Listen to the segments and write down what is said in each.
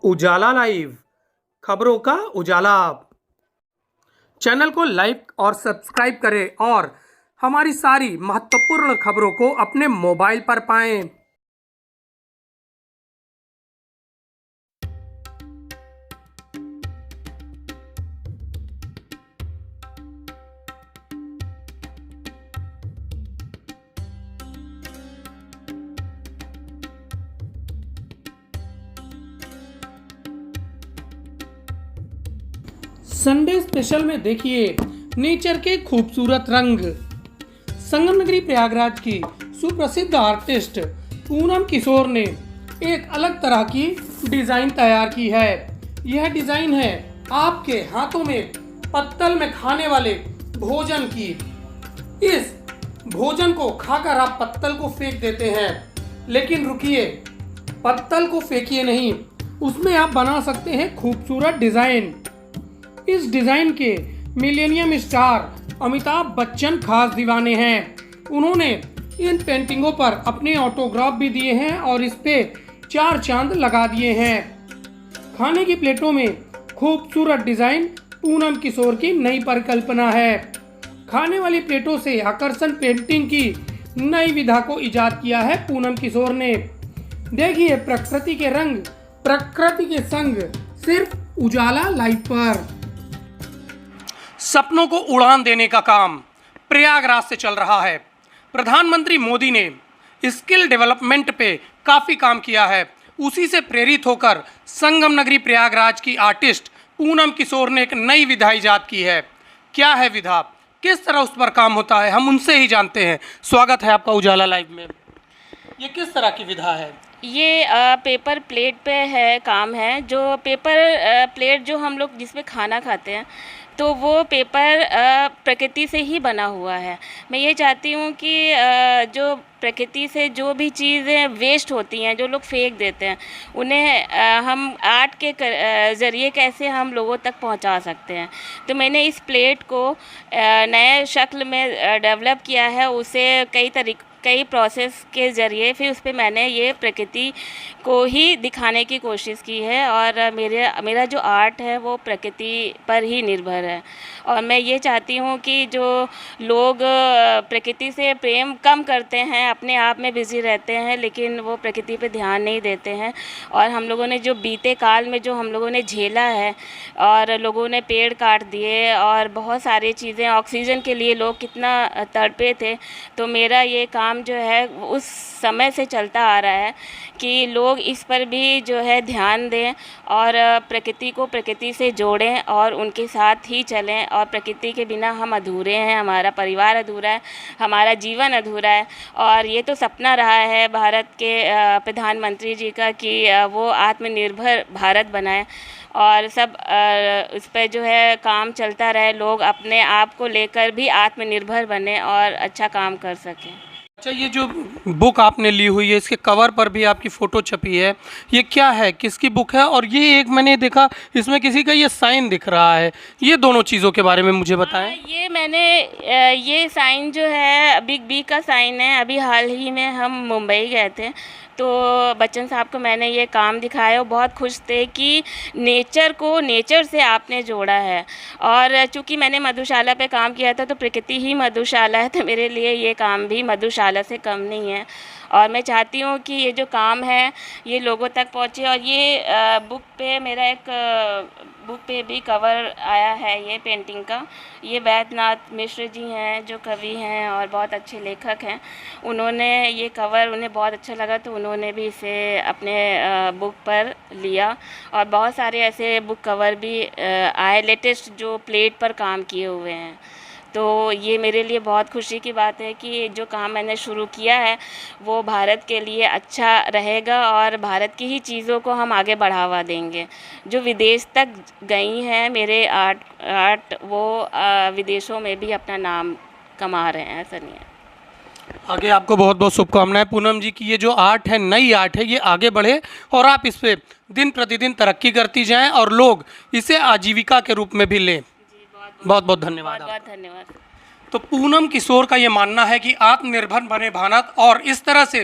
उजाला live, खबरों का उजाला। Channel को लाइक और सब्सक्राइब करें और हमारी सारी महत्वपूर्ण खबरों को अपने मोबाइल पर पाएं। संडे स्पेशल में देखिए नेचर के खूबसूरत रंग। संगम नगरी प्रयागराज की सुप्रसिद्ध आर्टिस्ट पूनम किशोर ने एक अलग तरह की डिजाइन तैयार की है। यह डिजाइन है आपके हाथों में पत्तल में खाने वाले भोजन की। इस भोजन को खाकर आप पत्तल को फेंक देते हैं, लेकिन रुकिए, पत्तल को फेंकिए नहीं, उसमें आप बना सकते हैं खूबसूरत डिजाइन। इस डिजाइन के मिलेनियम स्टार अमिताभ बच्चन खास दीवाने हैं। उन्होंने इन पेंटिंगों पर अपने ऑटोग्राफ भी दिए हैं और इस पे 4 चांद लगा दिए हैं। खाने की प्लेटों में खूबसूरत डिजाइन पूनम किशोर की नई परिकल्पना है। खाने वाली प्लेटों से आकर्षण पेंटिंग की नई विधा को इजाद किया है पूनम किशोर ने। देखिए प्रकृति के रंग, प्रकृति के संग, सिर्फ उजाला लाइव पर। सपनों को उड़ान देने का काम प्रयागराज से चल रहा है। प्रधानमंत्री मोदी ने स्किल डेवलपमेंट पे काफ़ी काम किया है। उसी से प्रेरित होकर संगम नगरी प्रयागराज की आर्टिस्ट पूनम किशोर ने एक नई विधा इजाद की है। क्या है विधा, किस तरह उस पर काम होता है, हम उनसे ही जानते हैं। स्वागत है आपका उजाला लाइव में। ये किस तरह की विधा है? ये पेपर प्लेट पे है, काम है। जो पेपर प्लेट जो हम लोग जिसमें खाना खाते हैं, तो वो पेपर प्रकृति से ही बना हुआ है। मैं ये चाहती हूँ कि जो प्रकृति से जो भी चीज़ें वेस्ट होती हैं, जो लोग फेंक देते हैं, उन्हें हम आर्ट के ज़रिए कैसे हम लोगों तक पहुंचा सकते हैं। तो मैंने इस प्लेट को नए शक्ल में डेवलप किया है। उसे कई प्रोसेस के ज़रिए फिर उस पर मैंने ये प्रकृति को ही दिखाने की कोशिश की है। और मेरा जो आर्ट है वो प्रकृति पर ही निर्भर है। और मैं ये चाहती हूँ कि जो लोग प्रकृति से प्रेम कम करते हैं, अपने आप में बिज़ी रहते हैं, लेकिन वो प्रकृति पे ध्यान नहीं देते हैं। और हम लोगों ने जो बीते काल में जो हम लोगों ने झेला है, और लोगों ने पेड़ काट दिए और बहुत सारी चीज़ें, ऑक्सीजन के लिए लोग कितना तड़पे थे। तो मेरा ये काम जो है उस समय से चलता आ रहा है कि लोग इस पर भी जो है ध्यान दें और प्रकृति को प्रकृति से जोड़ें और उनके साथ ही चलें। और प्रकृति के बिना हम अधूरे हैं, हमारा परिवार अधूरा है, हमारा जीवन अधूरा है। और ये तो सपना रहा है भारत के प्रधानमंत्री जी का कि वो आत्मनिर्भर भारत बनाए और सब उस पर जो है काम चलता रहे, लोग अपने आप को लेकर भी आत्मनिर्भर बने और अच्छा काम कर सकें। अच्छा, ये जो बुक आपने ली हुई है, इसके कवर पर भी आपकी फ़ोटो छपी है, ये क्या है, किसकी बुक है? और ये एक मैंने देखा इसमें किसी का ये साइन दिख रहा है, ये दोनों चीज़ों के बारे में मुझे बताएं। ये मैंने ये साइन जो है बिग बी का साइन है। अभी हाल ही में हम मुंबई गए थे, तो बच्चन साहब को मैंने ये काम दिखाया। वो बहुत खुश थे कि नेचर को नेचर से आपने जोड़ा है। और चूँकि मैंने मधुशाला पे काम किया था, तो प्रकृति ही मधुशाला है, तो मेरे लिए ये काम भी मधुशाला से कम नहीं है। और मैं चाहती हूँ कि ये जो काम है ये लोगों तक पहुँचे। और ये बुक पे मेरा एक बुक पे भी कवर आया है ये पेंटिंग का। ये वैद्यनाथ मिश्र जी हैं जो कवि हैं और बहुत अच्छे लेखक हैं। उन्होंने ये कवर, उन्हें बहुत अच्छा लगा, तो उन्होंने भी इसे अपने बुक पर लिया। और बहुत सारे ऐसे बुक कवर भी आए लेटेस्ट जो प्लेट पर काम किए हुए हैं। तो ये मेरे लिए बहुत खुशी की बात है कि जो काम मैंने शुरू किया है वो भारत के लिए अच्छा रहेगा और भारत की ही चीज़ों को हम आगे बढ़ावा देंगे। जो विदेश तक गई हैं मेरे आर्ट वो विदेशों में भी अपना नाम कमा रहे हैं, ऐसा नहीं है। आगे आपको बहुत बहुत शुभकामनाएं पूनम जी की ये जो आर्ट है, नई आर्ट है, ये आगे बढ़े और आप इस पर दिन प्रतिदिन तरक्की करती जाएं और लोग इसे आजीविका के रूप में भी लें। बहुत बहुत धन्यवाद। बहुत धन्यवाद। तो पूनम किशोर का ये मानना है कि आत्मनिर्भर बने भारत, और इस तरह से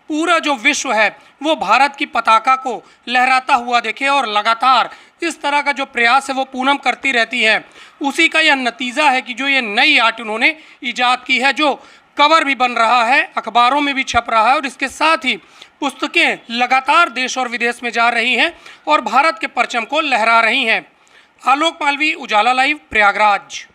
पूरा जो विश्व है वो भारत की पताका को लहराता हुआ देखे। और लगातार इस तरह का जो प्रयास है वो पूनम करती रहती है। उसी का यह नतीजा है कि जो ये नई आर्ट उन्होंने ईजाद की है, जो कवर भी बन रहा है, अखबारों में भी छप रहा है, और इसके साथ ही पुस्तकें लगातार देश और विदेश में जा रही हैं और भारत के परचम को लहरा रही हैं। आलोक मालवी, उजाला लाइव, प्रयागराज।